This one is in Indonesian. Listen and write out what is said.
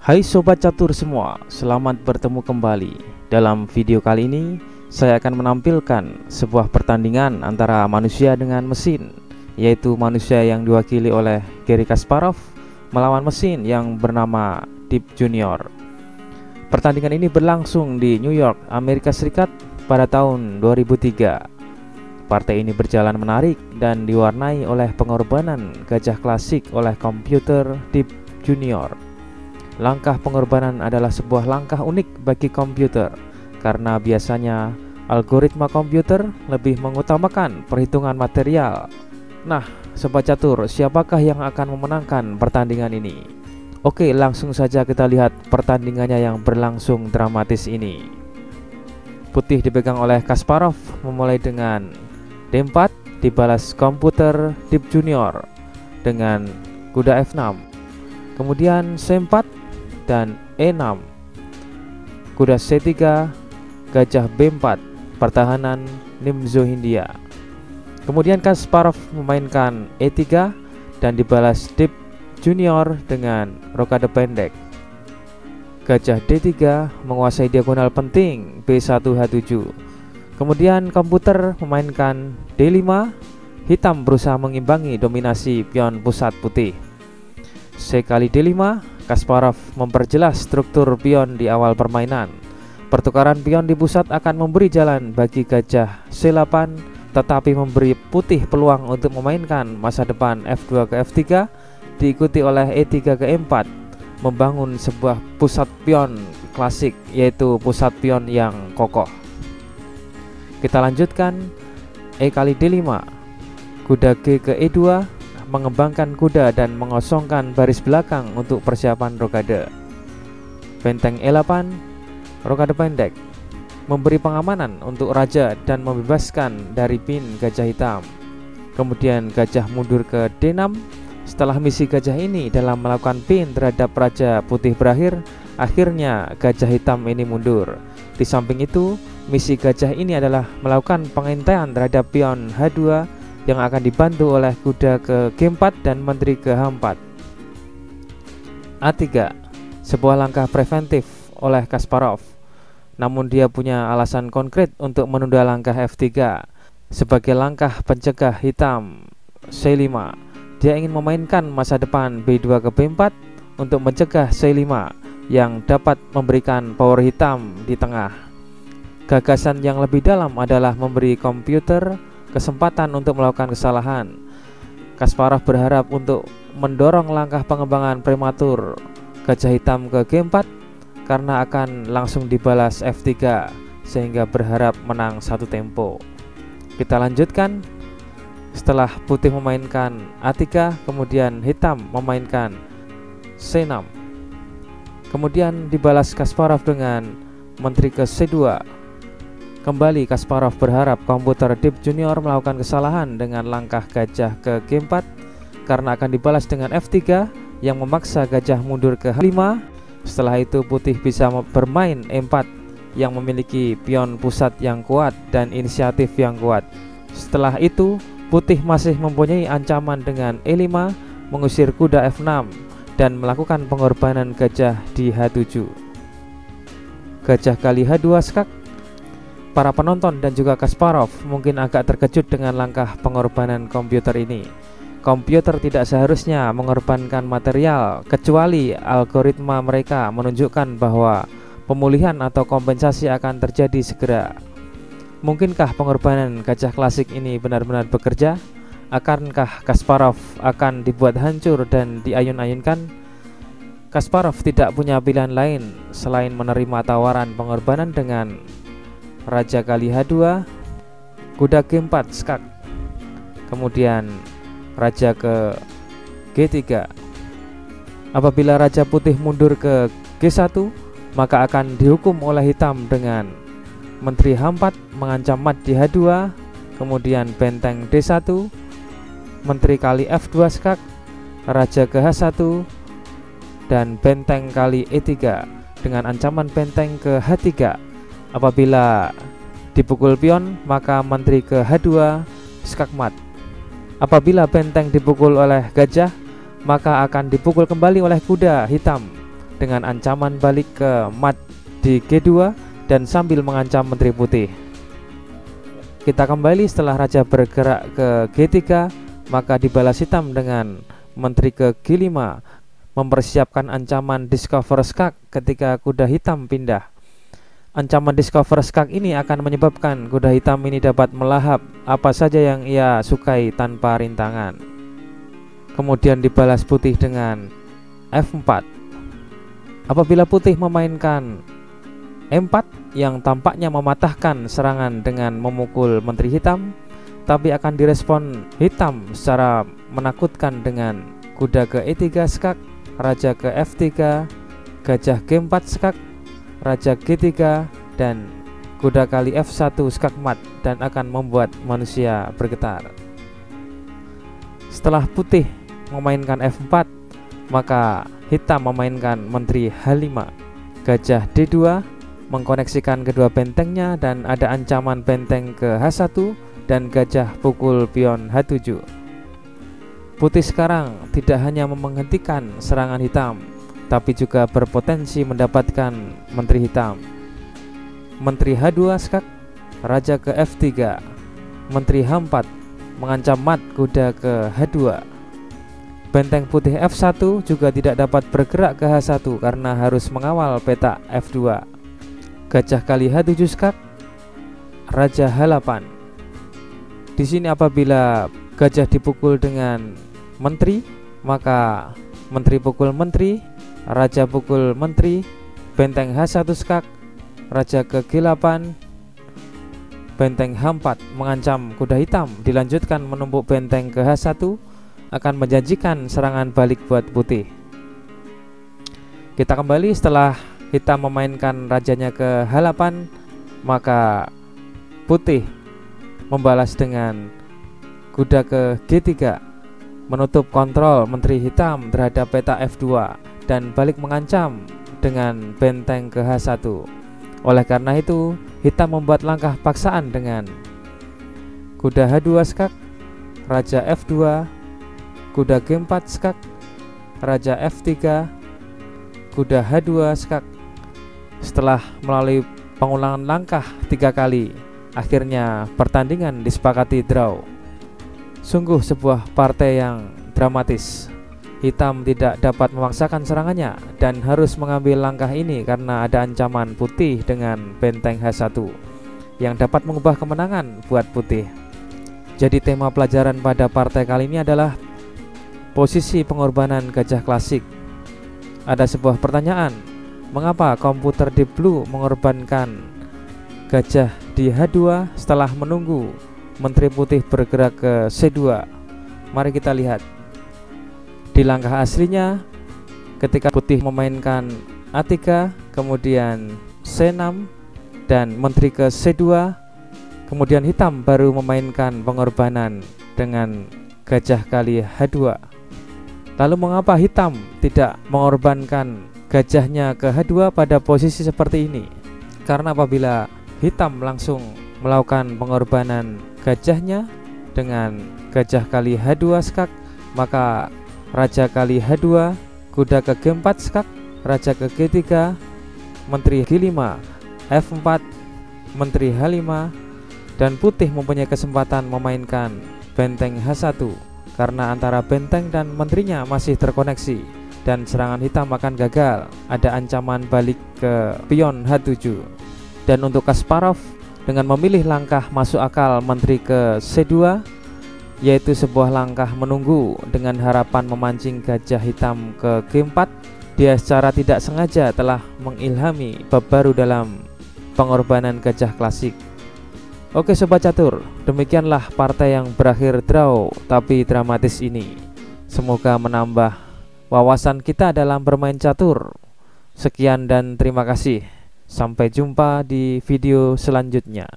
Hai Sobat Catur semua, selamat bertemu kembali. Dalam video kali ini, saya akan menampilkan sebuah pertandingan antara manusia dengan mesin, yaitu manusia yang diwakili oleh Garry Kasparov melawan mesin yang bernama Deep Junior. Pertandingan ini berlangsung di New York, Amerika Serikat pada tahun 2003. Partai ini berjalan menarik dan diwarnai oleh pengorbanan gajah klasik oleh komputer Deep Junior. Langkah pengorbanan adalah sebuah langkah unik bagi komputer karena biasanya algoritma komputer lebih mengutamakan perhitungan material. Nah, Sobat Catur, siapakah yang akan memenangkan pertandingan ini? Oke, langsung saja kita lihat pertandingannya yang berlangsung dramatis ini. Putih dipegang oleh Kasparov, memulai dengan D4, dibalas komputer Deep Junior dengan kuda F6, kemudian C4 dan E6, kuda C3, gajah B4, pertahanan Nimzo Hindia. Kemudian Kasparov memainkan E3 dan dibalas Deep Junior dengan rokade pendek. Gajah D3 menguasai diagonal penting B1H7. Kemudian komputer memainkan D5, hitam berusaha mengimbangi dominasi pion pusat putih. C kali D5, Kasparov memperjelas struktur pion di awal permainan. Pertukaran pion di pusat akan memberi jalan bagi gajah C8, tetapi memberi putih peluang untuk memainkan masa depan F2 ke F3, diikuti oleh E3 ke E4, membangun sebuah pusat pion klasik, yaitu pusat pion yang kokoh. Kita lanjutkan, E kali D5, kuda G ke E2, mengembangkan kuda dan mengosongkan baris belakang untuk persiapan rokade. Benteng E8, rokade pendek, memberi pengamanan untuk raja dan membebaskan dari pin gajah hitam. Kemudian gajah mundur ke D6. Setelah misi gajah ini dalam melakukan pin terhadap raja putih berakhir, akhirnya gajah hitam ini mundur. Di samping itu, misi gajah ini adalah melakukan pengintaian terhadap pion H2 yang akan dibantu oleh kuda ke G4 dan menteri ke H4. A3, sebuah langkah preventif oleh Kasparov, namun dia punya alasan konkret untuk menunda langkah F3 sebagai langkah pencegah hitam. C5, dia ingin memainkan masa depan B2 ke B4 untuk mencegah C5 yang dapat memberikan power hitam di tengah. Gagasan yang lebih dalam adalah memberi komputer kesempatan untuk melakukan kesalahan. Kasparov berharap untuk mendorong langkah pengembangan prematur gajah hitam ke G4 karena akan langsung dibalas F3 sehingga berharap menang satu tempo. Kita lanjutkan. Setelah putih memainkan A3, kemudian hitam memainkan C6. Kemudian dibalas Kasparov dengan menteri ke C2. Kembali Kasparov berharap komputer Deep Junior melakukan kesalahan dengan langkah gajah ke G4 karena akan dibalas dengan F3 yang memaksa gajah mundur ke H5. Setelah itu putih bisa bermain E4 yang memiliki pion pusat yang kuat dan inisiatif yang kuat. Setelah itu putih masih mempunyai ancaman dengan E5, mengusir kuda F6 dan melakukan pengorbanan gajah di H7. Gajah kali H2 skak. Para penonton dan juga Kasparov mungkin agak terkejut dengan langkah pengorbanan komputer ini. Komputer tidak seharusnya mengorbankan material kecuali algoritma mereka menunjukkan bahwa pemulihan atau kompensasi akan terjadi segera. Mungkinkah pengorbanan gajah klasik ini benar-benar bekerja? Akankah Kasparov akan dibuat hancur dan diayun-ayunkan? Kasparov tidak punya pilihan lain selain menerima tawaran pengorbanan dengan raja kali H2, kuda G4 skak, kemudian raja ke G3. Apabila raja putih mundur ke G1, maka akan dihukum oleh hitam dengan menteri H4 mengancam mat di H2, kemudian benteng D1, menteri kali F2 skak, raja ke H1, dan benteng kali E3 dengan ancaman benteng ke H3. Apabila dipukul pion, maka menteri ke H2 skak mat. Apabila benteng dipukul oleh gajah, maka akan dipukul kembali oleh kuda hitam dengan ancaman balik ke mat di G2 dan sambil mengancam Menteri Putih. Kita kembali setelah Raja bergerak ke G3, maka dibalas hitam dengan Menteri ke G5, mempersiapkan ancaman discover skak ketika kuda hitam pindah. Ancaman discover skak ini akan menyebabkan kuda hitam ini dapat melahap apa saja yang ia sukai tanpa rintangan. Kemudian dibalas putih dengan F4. Apabila putih memainkan E4 yang tampaknya mematahkan serangan dengan memukul Menteri hitam, tapi akan direspon hitam secara menakutkan dengan kuda ke E3 skak, raja ke F3, gajah G4 skak, raja G3, dan kuda kali F1 skak mat, dan akan membuat manusia bergetar. Setelah putih memainkan F4, maka hitam memainkan Menteri H5, gajah D2, mengkoneksikan kedua bentengnya dan ada ancaman benteng ke H1 dan gajah pukul pion H7. Putih sekarang tidak hanya menghentikan serangan hitam, tapi juga berpotensi mendapatkan Menteri hitam. Menteri H2 skak, raja ke F3, Menteri H4 mengancam mat kuda ke H2. Benteng putih F1 juga tidak dapat bergerak ke H1 karena harus mengawal petak F2. Gajah kali H7 skak, raja H8. Di sini apabila gajah dipukul dengan menteri, maka menteri pukul menteri, raja pukul menteri, benteng H1 skak, raja ke G8, benteng H4 mengancam kuda hitam, dilanjutkan menumpuk benteng ke H1, akan menjanjikan serangan balik buat putih. Kita kembali setelah hitam memainkan rajanya ke H8, maka putih membalas dengan kuda ke G3, menutup kontrol Menteri hitam terhadap peta F2 dan balik mengancam dengan benteng ke H1. Oleh karena itu, hitam membuat langkah paksaan dengan kuda H2 skak, raja F2, kuda G4 skak, raja F3, kuda H2 skak. Setelah melalui pengulangan langkah 3 kali, akhirnya pertandingan disepakati draw. Sungguh sebuah partai yang dramatis. Hitam tidak dapat memaksakan serangannya dan harus mengambil langkah ini karena ada ancaman putih dengan benteng H1 yang dapat mengubah kemenangan buat putih. Jadi tema pelajaran pada partai kali ini adalah posisi pengorbanan gajah klasik. Ada sebuah pertanyaan, mengapa komputer Deep Blue mengorbankan gajah di H2 setelah menunggu Menteri Putih bergerak ke C2? Mari kita lihat. Di langkah aslinya, ketika putih memainkan A3, kemudian C6 dan Menteri ke C2, kemudian hitam baru memainkan pengorbanan dengan gajah kali H2. Lalu mengapa hitam tidak mengorbankan gajahnya ke H2 pada posisi seperti ini? Karena apabila hitam langsung melakukan pengorbanan gajahnya dengan gajah kali H2 skak, maka raja kali H2, kuda ke G4 skak, raja ke G3, Menteri G5, F4, Menteri H5, dan putih mempunyai kesempatan memainkan benteng H1 karena antara benteng dan menterinya masih terkoneksi dan serangan hitam akan gagal. Ada ancaman balik ke pion H7. Dan untuk Kasparov dengan memilih langkah masuk akal Menteri ke C2, yaitu sebuah langkah menunggu dengan harapan memancing gajah hitam ke G4, dia secara tidak sengaja telah mengilhami bab baru dalam pengorbanan gajah klasik. Oke Sobat Catur, demikianlah partai yang berakhir draw tapi dramatis ini. Semoga menambah wawasan kita dalam bermain catur. Sekian dan terima kasih. Sampai jumpa di video selanjutnya.